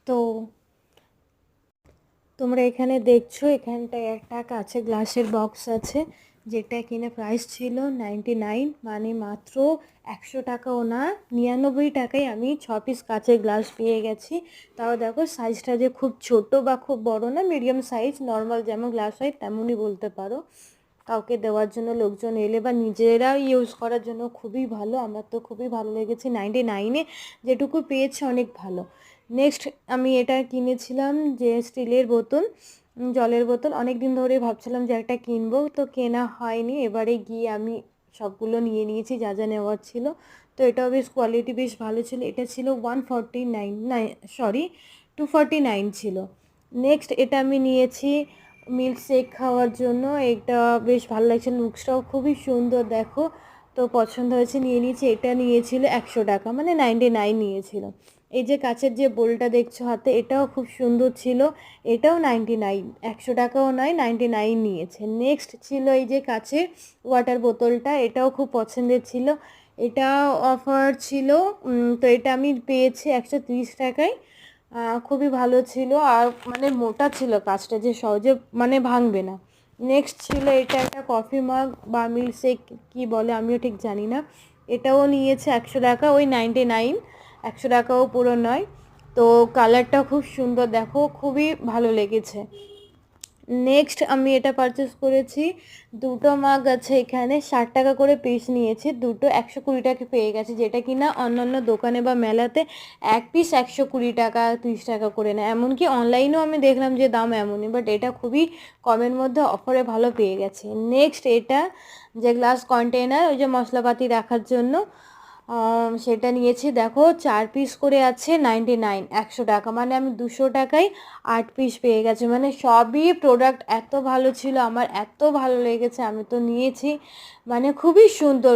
তো তোমরা এখানে দেখছো, এখানটায় একটা কাছে গ্লাসের বক্স আছে, যেটা কিনা প্রাইস ছিল 99, মানে মাত্র 100 টাকাও না, 99 টাকায় আমি 6 পিস কাচের গ্লাস পেয়ে গেছি। তাও দেখো সাইজটা যে খুব ছোট বা খুব বড় না, মিডিয়াম সাইজ, নর্মাল যেমন গ্লাস হয় তেমনই বলতে পারো। কাউকে দেওয়ার জন্য লোকজন এলে বা নিজেরা ইউজ করার জন্য খুবই ভালো। আমার তো খুবই ভালো লেগেছে, 99-এ যেটুকু পেয়েছি অনেক ভালো। নেক্সট আমি এটা কিনেছিলাম, যে স্টিলের বোতল, জলের বোতল। অনেক দিন ধরে ভাবছিলাম যে একটা কিনবো, তো কেনা হয়নি। এবারে গিয়ে আমি সবগুলো নিয়ে নিয়েছি যা যা নেওয়ার ছিল। তো এটাও বেশ কোয়ালিটি বেশ ভালো ছিল। এটা ছিল 149, না সরি 249 ছিল। নেক্সট এটা আমি নিয়েছি মিল্ক শেক খাওয়ার জন্য। এটা বেশ ভালো লাগছে, লুকসটাও খুবই সুন্দর দেখো। তো পছন্দ হয়েছে, নিয়ে নিয়েছি। এটা নিয়েছিল 100 টাকা, মানে 99 নিয়েছিল। এই যে কাচের যে বোলটা দেখছো হাতে, এটাও খুব সুন্দর ছিল। এটাও 99, 100 টাকাও নয়, 99 নিয়েছে। নেক্সট ছিল এই যে কাচের ওয়াটার বোতলটা, এটাও খুব পছন্দের ছিল। এটা অফার ছিল, তো এটা আমি পেয়েছি 130 টাকায়। খুবই ভালো ছিল, আর মানে মোটা ছিল কাচটা, যে সহজে মানে ভাঙবে না। নেক্সট ছিল এটা একটা কফি মাগ বা মিল্ক শেক কী বলে আমিও ঠিক জানি না। এটাও নিয়েছে 100 টাকা, ওই 99, 100 টাকাও পুরো নয়। তো কালারটা খুব সুন্দর দেখো, খুবই ভালো লেগেছে। নেক্সট আমি এটা পারচেস করেছি, দুটো মাগ আছে এখানে, 60 টাকা করে পিস নিয়েছি। দুটো 120 টাকা পেয়ে গেছে, যেটা কিনা অন্যান্য দোকানে বা মেলাতে এক পিস 120 টাকা 30 টাকা করে নেয়। এমনকি অনলাইনেও আমি দেখলাম যে দাম এমনই, বাট এটা খুবই কমের মধ্যে অফারে ভালো পেয়ে গেছে। নেক্সট এটা যে গ্লাস কন্টেনার, ওই যে মশলাপাতি রাখার জন্য, সেটা নিয়েছি। দেখো 4 পিস করে আছে, 99, 100 টাকা, মানে আমি 200 টাকায় 8 পিস পেয়ে গেছে। মানে সবই প্রোডাক্ট এত ভালো ছিল, আমার এত ভালো লেগেছে, আমি তো নিয়েছি। মানে খুবই সুন্দর,